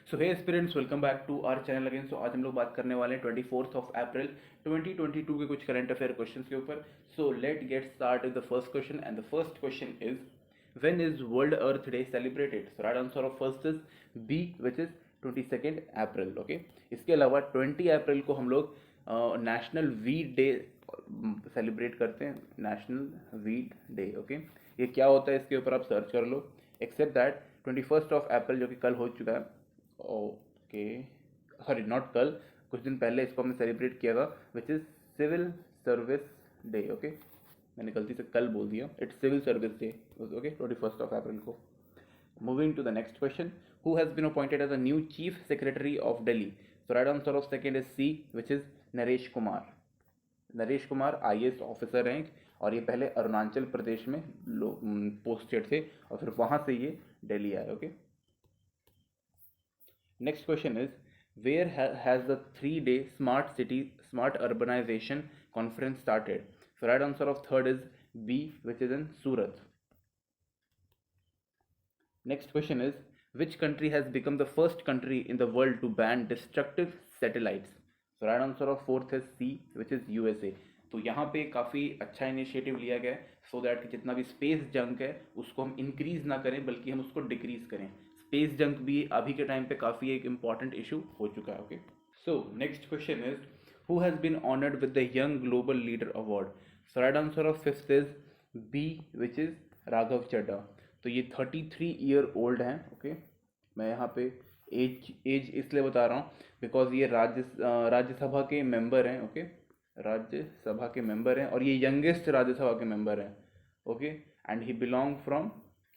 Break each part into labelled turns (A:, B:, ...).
A: So hey aspirants, welcome back to our channel again. So आज हम लोग बात करने वाले हैं 24 अप्रैल 2022 के कुछ करंट अफेयर क्वेश्चंस के ऊपर। So let get start with the first question and the first question is when is World Earth Day celebrated? So right answer of first is B which is 22 April. Okay, इसके अलावा 20 अप्रैल को हम लोग national wheat day celebrate करते हैं, national wheat day. Okay, ये क्या होता है इसके ऊपर आप सर्च कर लो। एक्सेप्ट दैट 21 अप्रैल जो कि कल हो चुका है, ओके सॉरी नॉट कल, कुछ दिन पहले इसको हमने सेलिब्रेट किया था, which is civil service day. Okay, मैंने गलती से कल बोल दिया, it's civil service day. Okay, 21 April को। Moving to the next question, who has been appointed as a new chief secretary of Delhi? So right answer of second is C which is Naresh Kumar. Naresh Kumar IAS officer rank, और ये पहले अरुणाचल प्रदेश में posted थे और फिर वहाँ से ये दिल्ली आए। Okay, next question is where has the 3-day smart urbanization conference started? So right answer of third is B, which is in Surat. Next question is which country has become the first country in the world to ban destructive satellites? So right answer of fourth is C, which is USA. तो यहाँ पे काफ़ी अच्छा initiative लिया गया है so that जितना भी स्पेस जंक है उसको हम इंक्रीज ना करें बल्कि हम उसको डिक्रीज करें। स्पेस जंक भी अभी के टाइम पे काफ़ी एक इम्पॉर्टेंट इशू हो चुका है। Okay, so next question is who has been honoured with the young global leader award? So right answer of fifth is B, which is Raghav Chadha. तो ये 33 ईयर ओल्ड हैं। ओके, मैं यहाँ पे एज इसलिए बता रहा हूँ बिकॉज ये राज्यसभा के मेंबर हैं। ओके, राज्यसभा के मेंबर हैं और ये यंगेस्ट राज्यसभा के मेंबर हैं। Okay, and he belong from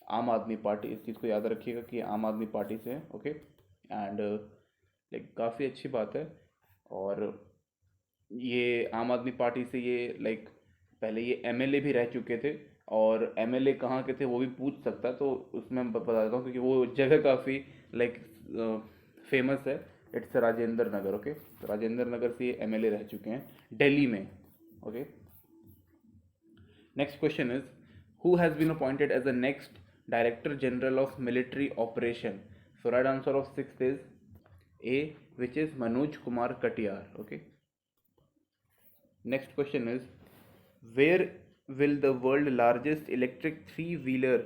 A: आम आदमी पार्टी। इस चीज़ को याद रखिएगा कि आम आदमी पार्टी से है। ओके, एंड लाइक काफ़ी अच्छी बात है। और ये आम आदमी पार्टी से ये लाइक पहले ये MLA भी रह चुके थे, और MLA कहाँ के थे वो भी पूछ सकता, तो उसमें मैं बता देता हूँ क्योंकि वो जगह काफ़ी लाइक फेमस है। इट्स राजेंद्र नगर। ओके, तो राजेंद्र नगर से ये MLA रह चुके हैं दिल्ली में। Okay, next question is who has been appointed as the next director general of military operation? So right answer of sixth is A, which is Manoj Kumar Katiyar. Okay, next question is where will the world largest electric three-wheeler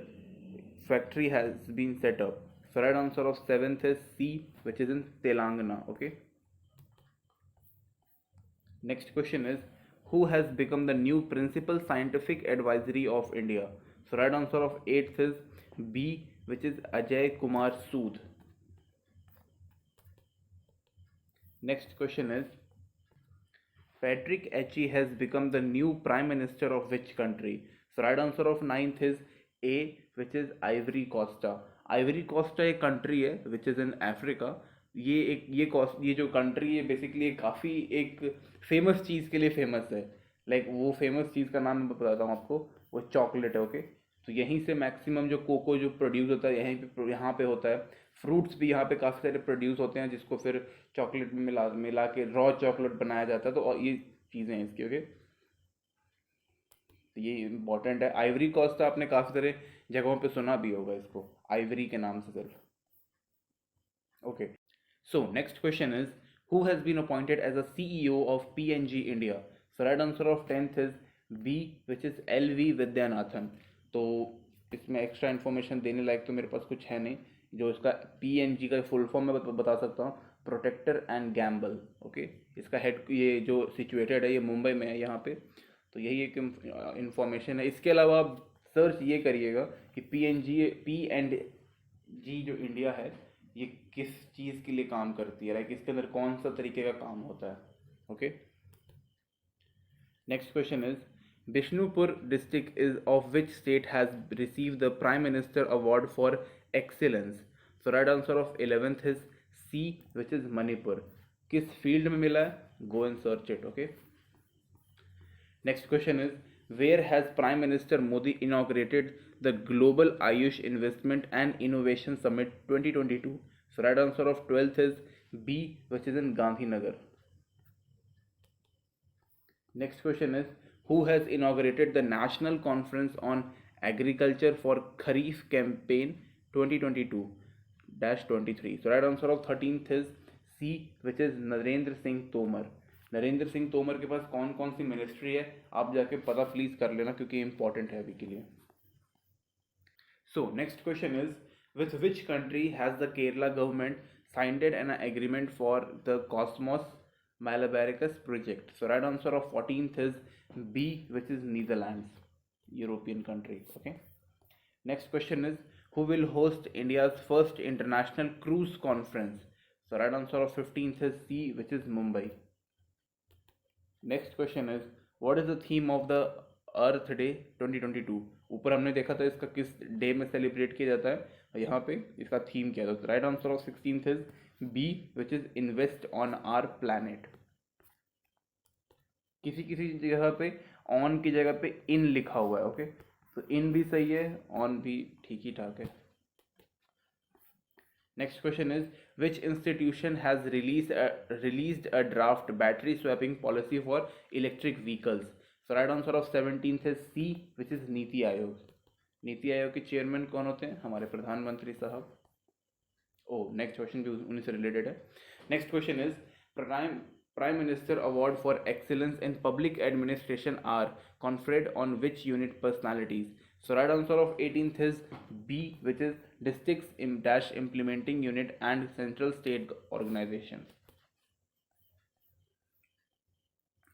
A: factory has been set up? So right answer of seventh is C, which is in Telangana. Okay, next question is who has become the new principal scientific advisory of India? So right answer of eighth is B, which is Ajay Kumar Sood. Next question is Patrick H.E. has become the new Prime Minister of which country? So right answer of ninth is A, which is Ivory Costa. Ivory Costa एक country है which is in Africa. ये जो country है basically काफ़ी एक famous चीज़ के लिए famous है। लाइक वो famous चीज़ का नाम मैं बताता हूँ आपको, वो चॉकलेट है। ओके, तो यहीं से मैक्सिमम जो कोको जो प्रोड्यूस होता है यहाँ पे होता है। फ्रूट्स भी यहाँ पे काफ़ी सारे प्रोड्यूस होते हैं जिसको फिर चॉकलेट में मिला मिला के रॉ चॉकलेट बनाया जाता है। तो ये चीज़ें हैं इसकी। ओके, तो ये इंपॉर्टेंट है। आइवरी कोस्ट आपने काफ़ी सारे जगहों पे सुना भी होगा इसको आइवरी के नाम से सिर्फ। Okay, so next question is who has been appointed as a CEO of PNG India? So right answer of tenth is B, which is LV Vidyanathan. तो इसमें एक्स्ट्रा इन्फॉर्मेशन देने लायक तो मेरे पास कुछ है नहीं। जो इसका PNG का फुल फॉर्म मैं बता सकता हूँ, प्रोटेक्टर एंड गैम्बल। ओके, इसका हेड ये जो सिचुएटेड है ये मुंबई में है यहाँ पे। तो यही एक इन्फॉर्मेशन है। इसके अलावा आप सर्च ये करिएगा कि P&G जो इंडिया है ये किस चीज़ के लिए काम करती है, लाइक इसके अंदर कौन सा तरीके का काम होता है। Okay, next question is Bishnupur district is of which state has receive the prime minister award for excellence? So right answer of 11th is C, which is Manipur. किस फील्ड में मिला है? Go and search it. Okay, next question is where has prime minister Modi inaugurated the global Ayush investment and innovation summit 2022? So right answer of 12th is B, which is in Gandhinagar. Next question is who has inaugurated the National Conference on Agriculture for Kharif Campaign 2022? 23. So right answer of 13th is C, which is Narendra Singh Tomar. Narendra Singh Tomar के पास कौन कौन सी ministry है आप जाके पता please कर लेना क्योंकि इंपॉर्टेंट है अभी के लिए. So next question is, with which country has the Kerala government signed an agreement for the Cosmos Malabaricus project? So right answer of 14th is B, which is Netherlands, European country. Okay. Next question is, who will host India's first international cruise conference? So right answer of 15th is C, which is Mumbai. Next question is, what is the theme of the earth day 2022? ऊपर हमने देखा था इसका किस day में celebrate किया जाता है और यहाँ पे इसका थीम क्या था. Right answer of 16th is B, which is invest on our planet. किसी किसी जगह पे ऑन की जगह पे इन लिखा हुआ है. ओके, तो इन भी सही है, ऑन भी ठीक ही ठाक है. Next question is, which institution has released a draft battery swapping policy for electric vehicles? So right answer of 17th is C, which is NITI Aayog. NITI Aayog के चेयरमैन कौन होते हैं? हमारे प्रधानमंत्री साहब. नेक्स्ट क्वेश्चन भी उन्हीं से रिलेटेड है. Next question is, prime minister award for excellence in public administration are conferred on which unit personalities? So right answer of 18th is B, which is districts in dash implementing unit and central state organizations.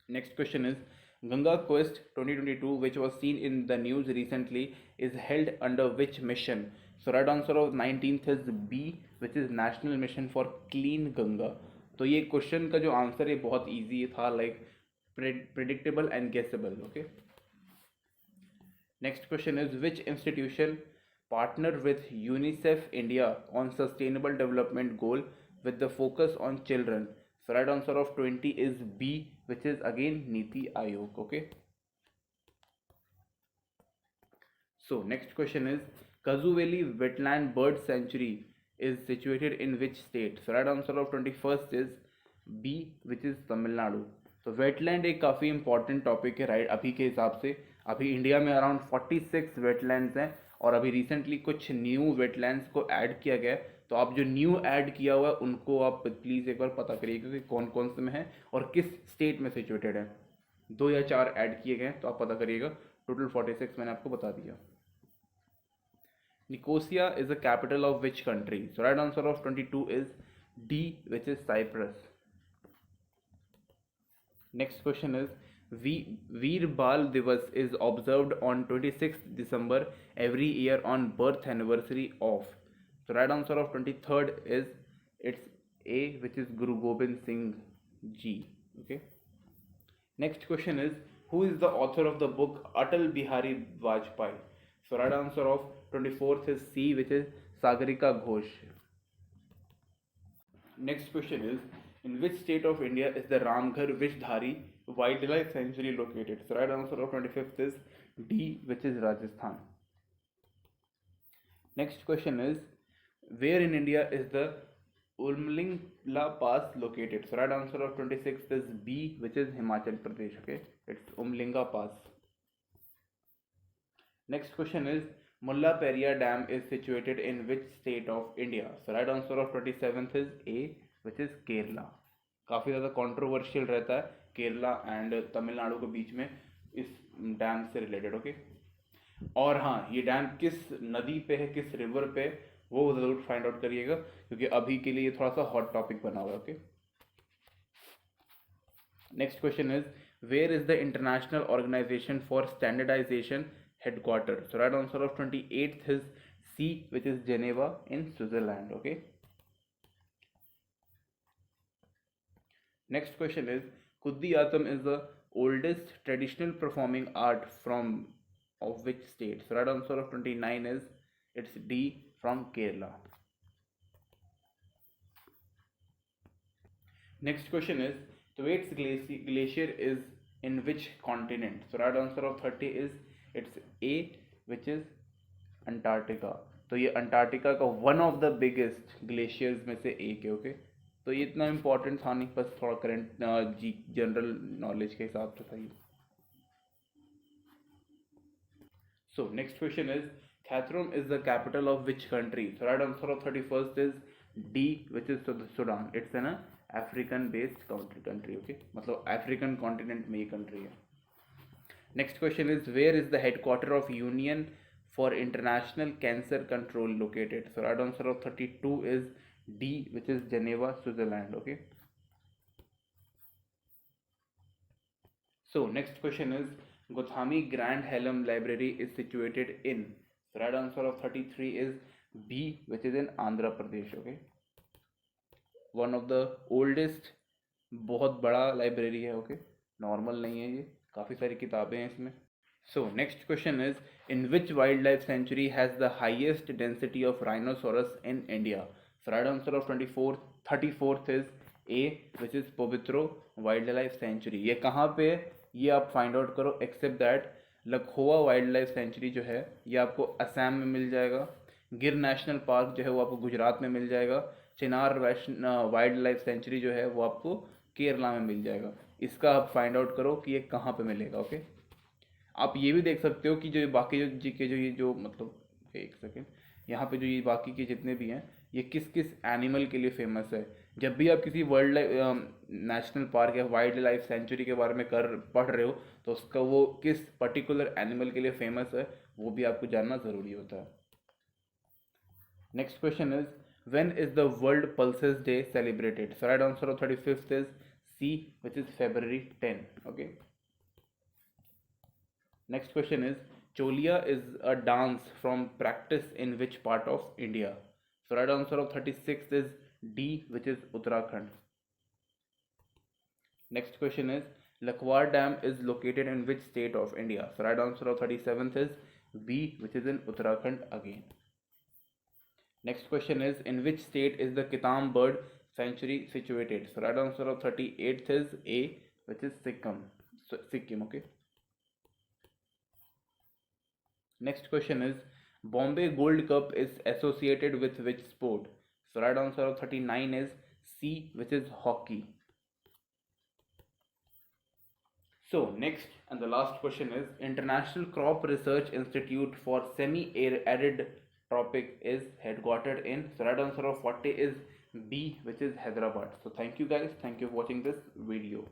A: Next question is, Ganga Quest 2022, which was seen in the news recently, is held under which mission? So right answer of 19th is B, which is National Mission for Clean Ganga. तो ये question का जो answer है बहुत easy था, like predictable and guessable. Okay. Next question is, which institution partner with UNICEF India on sustainable development goal with the focus on children? So right answer of 20 is B, which is again Niti Aayog. Okay. So next question is, Kazuveli Wetland Bird Sanctuary is situated in which state? So right answer of 21st is B, which is Tamil Nadu. तो wetland एक काफ़ी important topic है right. अभी के हिसाब से अभी India में अराउंड 46 वेटलैंड्स हैं और अभी रिसेंटली कुछ न्यू वेटलैंड्स को ऐड किया गया है. तो आप जो न्यू ऐड किया हुआ है उनको आप प्लीज़ एक बार पता करिएगा कि कौन कौन से में है और किस स्टेट में सिचुएटेड है. 2 या 4 ऐड किए गए हैं तो आप पता करिएगा. टोटल 46 मैंने आपको बता दिया. Nicosia is the capital of which country? So right answer of 22 is D, which is Cyprus. Next question is, Veer Bal Diwas is observed on 26th December every year on birth anniversary of? So right answer of 23rd is it's A, which is Guru Gobind Singh Ji. Okay. Next question is, who is the author of the book Atal Bihari Vajpayee? So right answer of 24th is C, which is Sagarika Ghosh. Next question is, in which state of India is the Ramghar Vishdhari Wildlife Sanctuary located? So right answer of 25th is D, which is Rajasthan. Next question is, where in India is the Umlingla Pass located? So right answer of 26th is B, which is Himachal Pradesh. Okay, it's Umlinga Pass. Next question is, Mulla Periya Dam is situated in which state of India? So right answer of 27th is A, which is Kerala. काफ़ी ज़्यादा controversial रहता है Kerala and Tamil Nadu के बीच में इस dam से related. Okay. और हाँ, ये डैम किस नदी पे है, किस रिवर पे, वो ज़रूर फाइंड आउट करिएगा क्योंकि अभी के लिए थोड़ा सा हॉट टॉपिक बना हुआ है. Okay. Next question is, where is the international organization for standardization headquarter? So right answer of 28th is C, which is Geneva in Switzerland. Okay. Next question is, Kudiyattam is the oldest traditional performing art from of which state? So right answer of 29 is it's D, from Kerala. Next question is, Thwaites glacier is in which continent? So right answer of 30 is it's A, which is Antarctica. तो ये Antarctica का one of the biggest glaciers में से एक है. Okay. तो ये इतना इम्पोर्टेंट था नहीं, बस थोड़ा करंट जनरल नॉलेज के हिसाब से था ये. सो next question is, Khartoum is the capital of which country? So right answer of 31st is D, which is Sudan. It's an African based country. Okay, मतलब African continent में ये country है. Next question is, where is the headquarter of Union for International Cancer Control located? So right answer of 32 is D, which is Geneva, Switzerland. Okay. So next question is, Gothami Grand Helm Library is situated in. So right answer of 33 is B, which is in Andhra Pradesh. Okay. One of the oldest, बहुत बड़ा library है. Okay, normal नहीं है ये, काफ़ी सारी किताबें हैं इसमें. So next question is, in which wildlife sanctuary has the highest density of rhinoceros in India? So right answer of 34th is A, which is Povitro Wildlife Sanctuary. ये कहाँ पे है ये आप फाइंड आउट करो. Except that Laokhowa wildlife sanctuary जो है ये आपको असम में मिल जाएगा. गिर नेशनल पार्क जो है वो आपको गुजरात में मिल जाएगा. चिनार वाइल्ड लाइफ सेंचुरी जो है वो आपको केरला में मिल जाएगा. इसका आप फाइंड आउट करो कि ये कहाँ पे मिलेगा. ओके, आप ये भी देख सकते हो कि जो बाकी जो जी के जो ये जो मतलब एक सेकेंड, यहाँ पे जो ये बाकी के जितने भी हैं ये किस किस एनिमल के लिए फेमस है. जब भी आप किसी वर्ल्ड लाइफ नेशनल पार्क या वाइल्ड लाइफ सेंचुरी के बारे में पढ़ रहे हो तो उसका वो किस पर्टिकुलर एनिमल के लिए फेमस है वो भी आपको जानना ज़रूरी होता है. Next question is, when is the World Pulses Day celebrated? So right answer of 35th is C, which is February 10. Okay. Next question is, Cholia is a dance from practice in which part of India? So right answer of 36th is D, which is Uttarakhand. Next question is, Lakwar Dam is located in which state of India? So right answer of 37th is B, which is in Uttarakhand again. Next question is, in which state is the Kitam Bird Sanctuary situated? So right answer of 38th is A, which is Sikkim. Okay. Next question is, Bombay Gold Cup is associated with which sport? So right answer of 39 is C, which is hockey. So next and the last question is, International Crop Research Institute for Semi-Arid Tropic is headquartered in. So right answer of 40 is B, which is Hyderabad. So thank you guys. Thank you for watching this video.